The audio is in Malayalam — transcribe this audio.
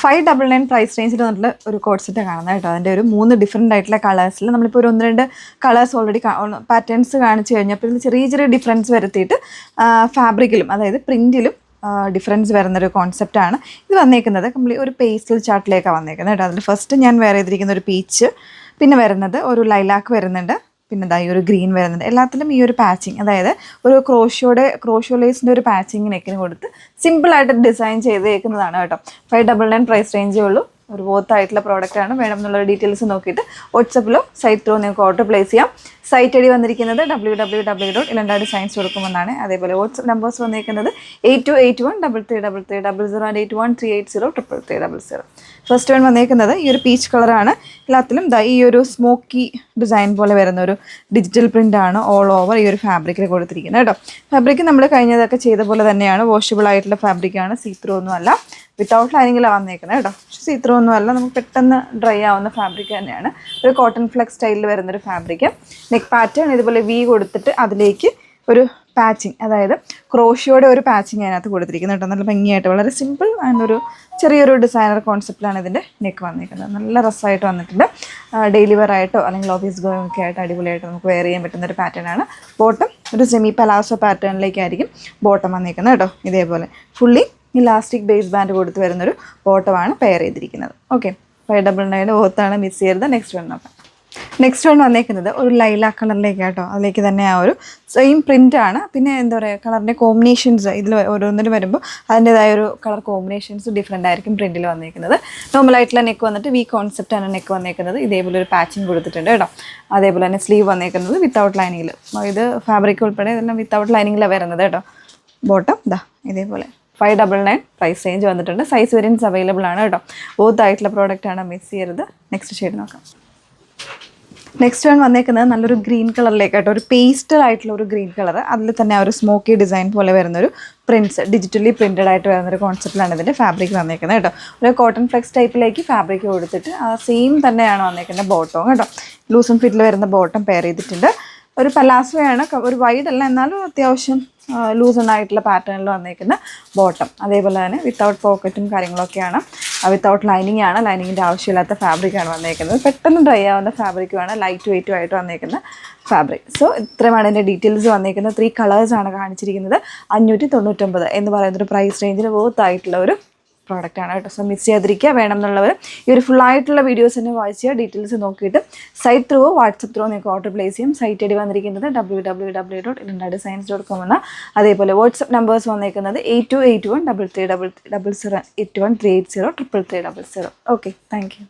599 പ്രൈസ് റേഞ്ചിൽ വന്നിട്ടുള്ള ഒരു കോഡ് സെറ്റ് കാണുന്നത് കേട്ടോ. അതിൻ്റെ ഒരു 3 ഡിഫറെൻ്റ് ആയിട്ടുള്ള കളേഴ്സിൽ നമ്മളിപ്പോൾ ഒരു 1-2 കളേഴ്സ് ഓൾറെഡി പാറ്റേൺസ് കാണിച്ചു കഴിഞ്ഞപ്പോൾ ഇതിൽ ചെറിയ ചെറിയ ഡിഫറൻസ് വരുത്തിയിട്ട് ഫാബ്രിക്കിലും അതായത് പ്രിൻറ്റിലും ഡിഫറൻസ് വരുന്നൊരു കോൺസെപ്റ്റാണ് ഇത് വന്നേക്കുന്നത്. ഒരു പേസ്റ്റൽ ചാർട്ടിലേക്കാണ് വന്നേക്കുന്നത് കേട്ടോ. അതിൽ ഫസ്റ്റ് ഞാൻ വെയർ ചെയ്തിരിക്കുന്ന ഒരു പീച്ച്, പിന്നെ വരുന്നത് ഒരു ലൈലാക്ക് വരുന്നുണ്ട്, പിന്നെ ഇതായി ഒരു ഗ്രീൻ വരുന്നുണ്ട്. എല്ലാത്തിലും ഈ ഒരു പാച്ചിങ്, അതായത് ഒരു ക്രോഷോ ലേസിൻ്റെ ഒരു പാച്ചിങ് നെക്കിന് കൊടുത്ത് സിമ്പിളായിട്ട് ഡിസൈൻ ചെയ്തേക്കുന്നതാണ് കേട്ടോ. 599 പ്രൈസ് റേഞ്ചേ ഉള്ളൂ. ഒരു ആയിട്ടുള്ള പ്രോഡക്റ്റാണ്. വേണം എന്നുള്ള ഡീറ്റെയിൽസ് നോക്കിയിട്ട് വാട്സപ്പിലോ സൈറ്റ് ത്രൂ നിങ്ങൾക്ക് ഓർഡർ പ്ലേസ് ചെയ്യാം. സൈറ്റ് ഐ ഡി വന്നിരിക്കുന്നത് www.ilandadesigns.com എന്നാണ്. അതേപോലെ വാട്സപ്പ് നമ്പേഴ്സ് വന്നിരിക്കുന്നത് 8281333300 and 8138033300. ഫസ്റ്റ് വൺ വന്നിരിക്കുന്നത് ഈ ഒരു പീച്ച് കളറാണ്. എല്ലാത്തിലും ഈ ഒരു സ്മോക്കി ഡിസൈൻ പോലെ വരുന്ന ഒരു ഡിജിറ്റൽ പ്രിൻ്റാണ് ഓൾ ഓവർ ഈ ഒരു ഫാബ്രിക്കിൽ കൊടുത്തിരിക്കുന്നത് കേട്ടോ. ഫാബ്രിക് നമ്മൾ കഴിഞ്ഞതൊക്കെ ചെയ്ത പോലെ തന്നെയാണ്. വാഷബിൾ ആയിട്ടുള്ള ഫാബ്രിക്കാണ്, സീത്രൂ ഒന്നും അല്ല. വിത്തൗട്ട് ലൈനിങ്ങിലാണ് വന്നേക്കുന്നത് കേട്ടോ. പക്ഷേ സീത്രൂ ഒന്നും അല്ല, നമുക്ക് പെട്ടെന്ന് ഡ്രൈ ആവുന്ന ഫാബ്രിക് തന്നെയാണ്. ഒരു കോട്ടൺ ഫ്ലെക്സ് സ്റ്റൈലിൽ വരുന്നൊരു ഫാബ്രിക്. നെക്ക് പാറ്റേൺ ഇതുപോലെ വി കൊടുത്തിട്ട് അതിലേക്ക് ഒരു പാച്ചിങ്, അതായത് ക്രോഷിയോടെ ഒരു പാച്ചിങ് അതിനകത്ത് കൊടുത്തിരിക്കുന്നത് കേട്ടോ. നല്ല ഭംഗിയായിട്ട് വളരെ സിമ്പിൾ ആൻഡ് ഒരു ചെറിയൊരു ഡിസൈനർ കോൺസെപ്റ്റിലാണ് ഇതിൻ്റെ നെക്ക് വന്നിരിക്കുന്നത്. നല്ല രസമായിട്ട് വന്നിട്ടുണ്ട്. ഡെയിലി വെയർ ആയിട്ടോ അല്ലെങ്കിൽ ഓഫീസ് ഗോയിങ് ഒക്കെ ആയിട്ട് അടിപൊളിയായിട്ട് നമുക്ക് വെയർ ചെയ്യാൻ പറ്റുന്ന ഒരു പാറ്റേൺ ആണ്. ബോട്ടം ഒരു സെമി പലാസോ പാറ്റേണിലേക്കായിരിക്കും ബോട്ടം വന്നിരിക്കുന്നത് കേട്ടോ. ഇതേപോലെ ഫുള്ളി ഇലാസ്റ്റിക് ബേസ് ബാൻഡ് കൊടുത്ത് വരുന്നൊരു ബോട്ടമാണ് പെയർ ചെയ്തിരിക്കുന്നത്. ഓക്കെ, 599 ഓർത്താണ്, മിസ് ചെയ്യരുത്. നെക്സ്റ്റ് വൺ നോക്കാം. നെക്സ്റ്റ് വൺ വന്നേക്കുന്നത് ഒരു ലൈലാക്ക് കളറിലേക്ക് കേട്ടോ. അതിലേക്ക് തന്നെ ആ ഒരു സെയിം പ്രിൻ്റാണ്. പിന്നെ എന്താ പറയുക, കളറിൻ്റെ കോമ്പിനേഷൻസ് ഇതിൽ ഓരോന്നിനും വരുമ്പോൾ അതിൻ്റെതായ ഒരു കളർ കോമ്പിനേഷൻസ് ഡിഫറെൻ്റ് ആയിരിക്കും പ്രിൻറ്റിൽ വന്നിരിക്കുന്നത്. നോർമലായിട്ടുള്ള നെക്ക് വന്നിട്ട് വി കോൺസെപ്റ്റാണ് നെക്ക് വന്നിരിക്കുന്നത്. ഇതേപോലെ ഒരു പാച്ചിങ് കൊടുത്തിട്ടുണ്ട് കേട്ടോ. അതേപോലെ തന്നെ സ്ലീവ് വന്നിരിക്കുന്നത് വിത്തൗട്ട് ലൈനിങ്ങിൽ. ഇത് ഫാബ്രിക് ഉൾപ്പെടെ ഇതെല്ലാം വിത്തൗട്ട് ലൈനിങ്ങിലാണ് വരുന്നത് കേട്ടോ. ബോട്ടം ഇതേപോലെ 599 പ്രൈസ് റേഞ്ച് വന്നിട്ടുണ്ട്. സൈസ് വേരിയൻസ് അവൈലബിൾ ആണ് കേട്ടോ. ആയിട്ടുള്ള പ്രോഡക്റ്റാണ്, മിസ് ചെയ്യരുത്. നെക്സ്റ്റ് ഷെയ്ഡ് നോക്കാം. നെക്സ്റ്റ് വൺ വന്നേക്കുന്നത് നല്ലൊരു ഗ്രീൻ കളറിലേക്ക് കേട്ടോ. ഒരു പേസ്റ്റൽ ആയിട്ടുള്ള ഒരു ഗ്രീൻ കളർ, അതിൽ തന്നെ ആ ഒരു സ്മോക്കി ഡിസൈൻ പോലെ വരുന്നൊരു പ്രിൻറ്റ്സ്, ഡിജിറ്റലി പ്രിൻറ്റഡ് ആയിട്ട് വരുന്നൊരു കോൺസെപ്റ്റിലാണ് ഇതിൻ്റെ ഫാബ്രിക് വന്നേക്കുന്നത് കേട്ടോ. ഒരു കോട്ടൺ ഫ്ലെക്സ് ടൈപ്പിലേക്ക് ഫാബ്രിക് കൊടുത്തിട്ട് ആ സെയിം തന്നെയാണ് വന്നേക്കുന്നത് ബോട്ടം കേട്ടോ. ലൂസും ഫിറ്റിൽ വരുന്ന ബോട്ടം പെയർ ചെയ്തിട്ടുണ്ട്. ഒരു പലാസോയാണ്, ഒരു വൈഡ് അല്ല, എന്നാലും അത്യാവശ്യം ലൂസണായിട്ടുള്ള പാറ്റേണിൽ വന്നേക്കുന്ന ബോട്ടം. അതേപോലെ തന്നെ വിത്തൗട്ട് പോക്കറ്റും കാര്യങ്ങളൊക്കെയാണ്. വിത്തൗട്ട് ലൈനിങ് ആണ്. ലൈനിങ്ങിൻ്റെ ആവശ്യമില്ലാത്ത ഫാബ്രിക്കാണ് വന്നേക്കുന്നത്. പെട്ടെന്ന് ഡ്രൈ ആവുന്ന ഫാബ്രിക്കുമാണ്. ലൈറ്റ് വെയ്റ്റും ആയിട്ട് വന്നേക്കുന്ന ഫാബ്രിക്. സോ ഇത്രയുമാണ് എൻ്റെ ഡീറ്റെയിൽസ് വന്നേക്കുന്നത്. 3 കളേഴ്സാണ് കാണിച്ചിരിക്കുന്നത്. 599 എന്ന് പറയുന്നൊരു പ്രൈസ് റേഞ്ചിൽ ആയിട്ടുള്ള ഒരു പ്രോഡക്റ്റാണ് കേട്ടോ. സോ മിസ് ചെയ്യാതിരിക്കുക. വേണം എന്നുള്ളവർ ഈ ഒരു ഫുള്ളായിട്ടുള്ള വീഡിയോസ് തന്നെ വായിച്ച് ചെയ്യുക. ഡീറ്റെയിൽസ് നോക്കിയിട്ട് സൈറ്റ് ത്രൂ വാട്സപ്പ് ത്രൂ നിങ്ങൾക്ക് ഓർഡർ പ്ലേസ് ചെയ്യും. സൈറ്റ് ഐ ഡി വന്നിരിക്കുന്നത് www.ilandadesigns.com എന്ന. അതേപോലെ വാട്സപ്പ് നമ്പേഴ്സ് വന്നിരിക്കുന്നത് 8281333300 8138033300. Okay, thank you.